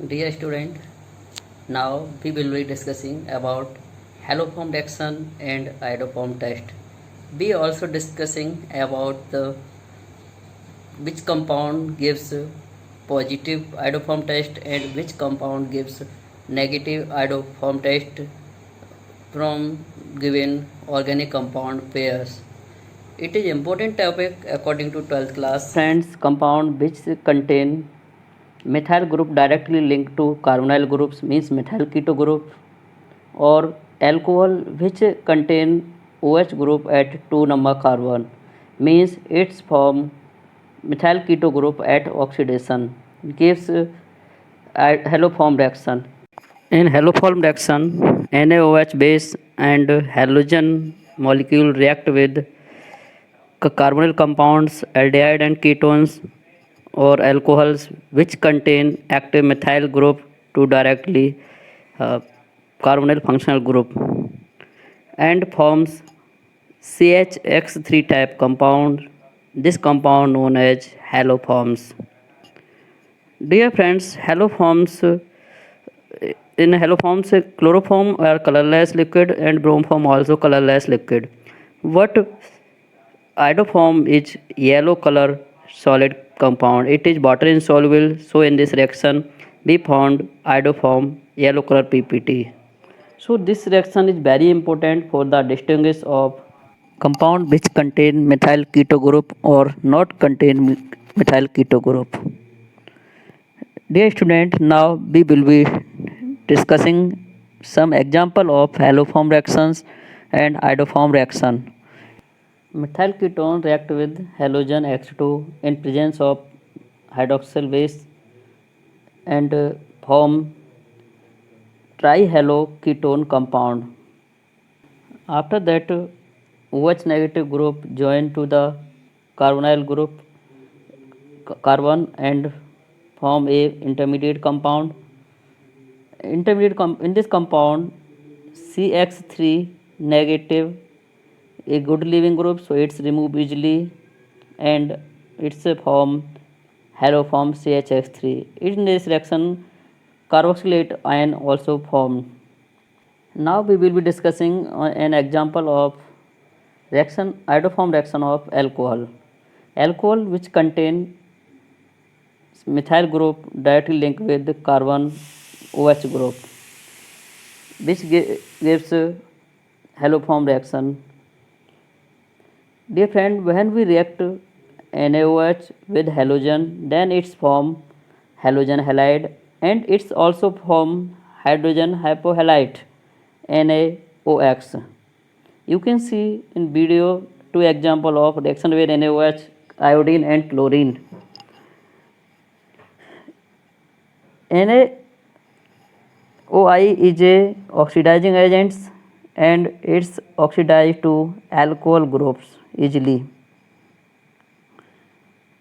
Dear student, now we will be discussing about haloform reaction and iodoform test. We also discussing about the which compound gives positive iodoform test and which compound gives negative iodoform test from given organic compound pairs. It is important topic according to 12th class. Friends, compound which contain methyl group directly linked to carbonyl groups means methyl keto group, or alcohol which contain OH group at 2 number carbon means its form methyl keto group at oxidation gives haloform reaction. In haloform reaction, NaOH base and halogen molecule react with carbonyl compounds, aldehyde and ketones or alcohols which contain active methyl group to directly uh, carbonyl functional group and forms CHX3 type compound. This compound known as haloforms. Dear friends, haloforms in haloforms chloroform are colorless liquid and bromoform also colorless liquid. What iodoform is yellow color solid compound. It is water insoluble. So in this reaction we found iodoform yellow color PPT. So this reaction is very important for the distinguish of compound which contain methyl keto group or not contain methyl keto group. Dear student, now we will be discussing some example of haloform reactions and iodoform reaction. Methyl ketone react with halogen X2 in presence of hydroxyl base and form trihaloketone compound. After that, OH negative group join to the carbonyl group carbon and form a intermediate compound. In this compound, CX3 negative a good leaving group, so it's removed easily and it's a form haloform CHX3. In this reaction, carboxylate ion also formed. Now we will be discussing an example of reaction iodoform reaction of alcohol. Alcohol which contain methyl group directly linked with the carbon OH group, which gives haloform reaction. Dear friend, when we react NaOH with halogen, then it's form halogen halide and it's also form hydrogen hypohalite NaOX. You can see in video two example of reaction with NaOH, iodine and chlorine. NaOI is a oxidizing agent and it's oxidized to alcohol groups easily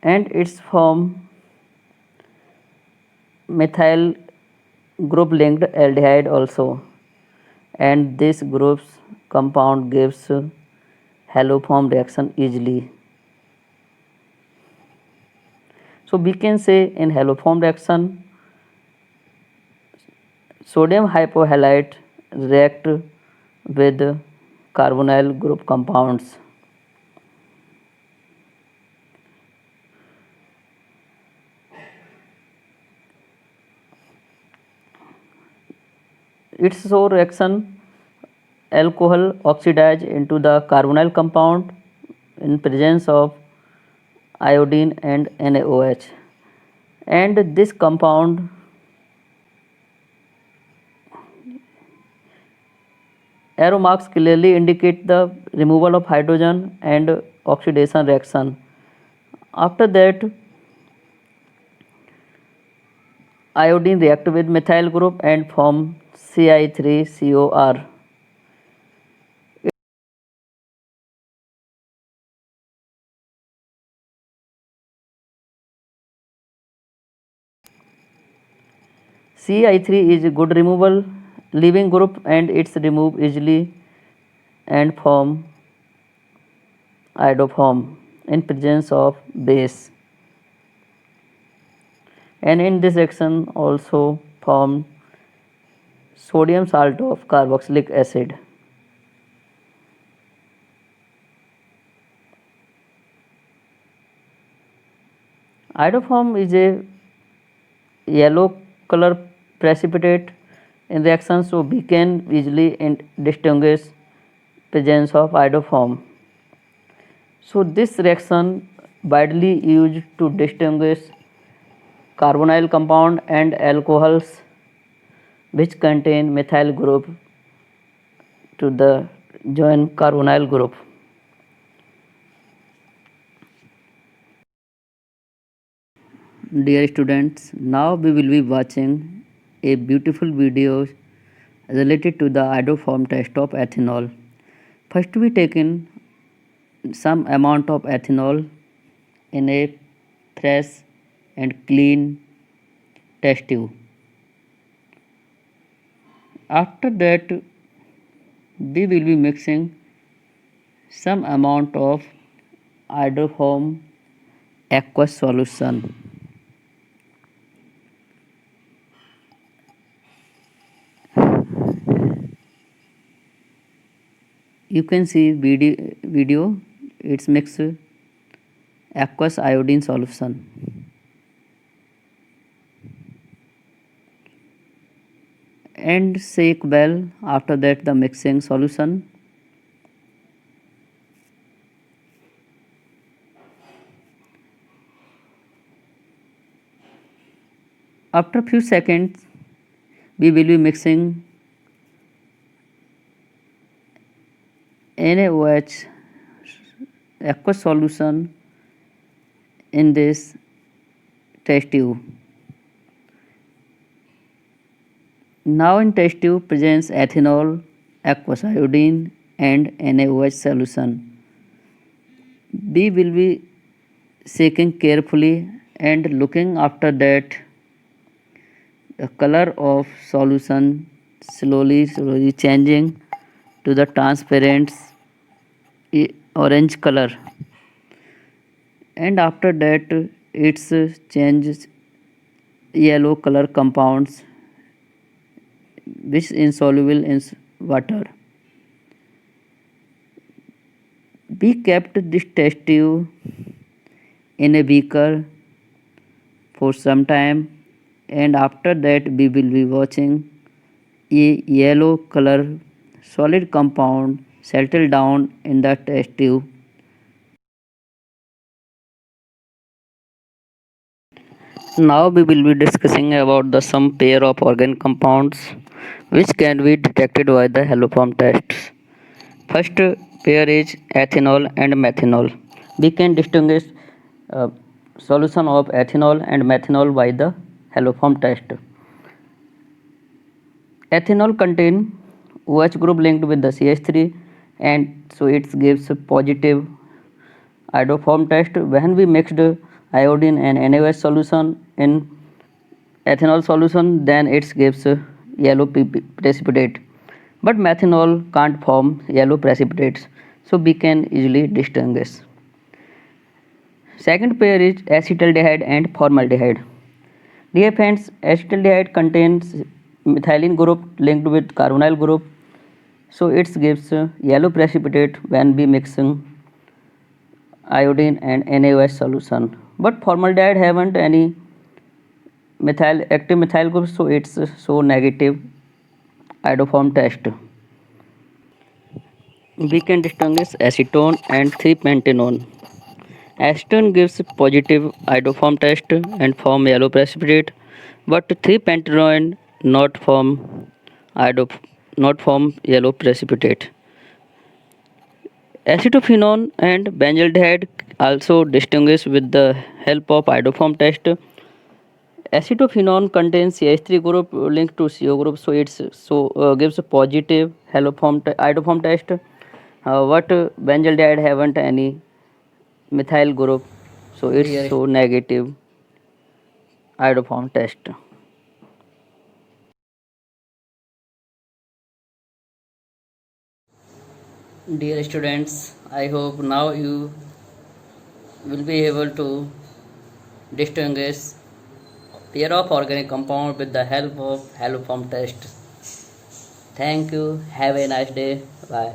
and its form methyl group linked aldehyde also, and this group's compound gives haloform reaction easily. So we can say in haloform reaction sodium hypohalite react with carbonyl group compounds. Its so reaction alcohol oxidize into the carbonyl compound in presence of iodine and NaOH, and this compound arrow marks clearly indicate the removal of hydrogen and oxidation reaction. After that, iodine react with methyl group and form Ci3COR. Ci3 is a good removal leaving group and it's removed easily and form iodoform in presence of base. And in this reaction also form sodium salt of carboxylic acid. Iodoform is a yellow color precipitate in reaction, so we can easily distinguish presence of iodoform. So this reaction widely used to distinguish carbonyl compound and alcohols which contain methyl group to the join carbonyl group. Dear students, now we will be watching a beautiful video related to the iodoform test of ethanol. First we taken some amount of ethanol in a fresh and clean test tube. After that we will be mixing some amount of iodoform aqueous solution. You can see video it's mixed aqueous iodine solution and shake well. After that the mixing solution. After few seconds we will be mixing NaOH aqueous solution in this test tube. Now in test tube presents ethanol, aqueous iodine and NaOH solution. We will be shaking carefully and looking. After that the color of solution slowly changing to the transparent orange color, and after that it's changes yellow color compounds which insoluble in water. We kept this test tube in a beaker for some time, and after that we will be watching a yellow color solid compound settle down in the test tube. Now we will be discussing about the some pair of organic compounds which can be detected by the haloform tests. First pair is ethanol and methanol. We can distinguish solution of ethanol and methanol by the haloform test. Ethanol contain OH group linked with the CH3, and so it gives a positive iodoform test. When we mixed iodine and NaOH solution in ethanol solution, then it gives a yellow precipitate. But methanol can't form yellow precipitates, so we can easily distinguish. Second pair is acetaldehyde and formaldehyde. Dear friends, acetaldehyde contains methylene group linked with carbonyl group, so it gives yellow precipitate when we mixing iodine and NaOH solution. But formaldehyde haven't any active methyl group, so it's so negative iodoform test. We can distinguish acetone and 3-pentanone. Acetone gives positive iodoform test and form yellow precipitate, but 3-pentanone not form not form yellow precipitate. Acetophenone and benzaldehyde also distinguish with the help of iodoform test. Acetophenone contains CH3 group linked to CO group, so it's gives a positive iodoform test. What benzaldehyde haven't any methyl group, so it's so negative iodoform test. Dear students, I hope now you will be able to distinguish pair of organic compound with the help of haloform test. Thank you. Have a nice day. Bye.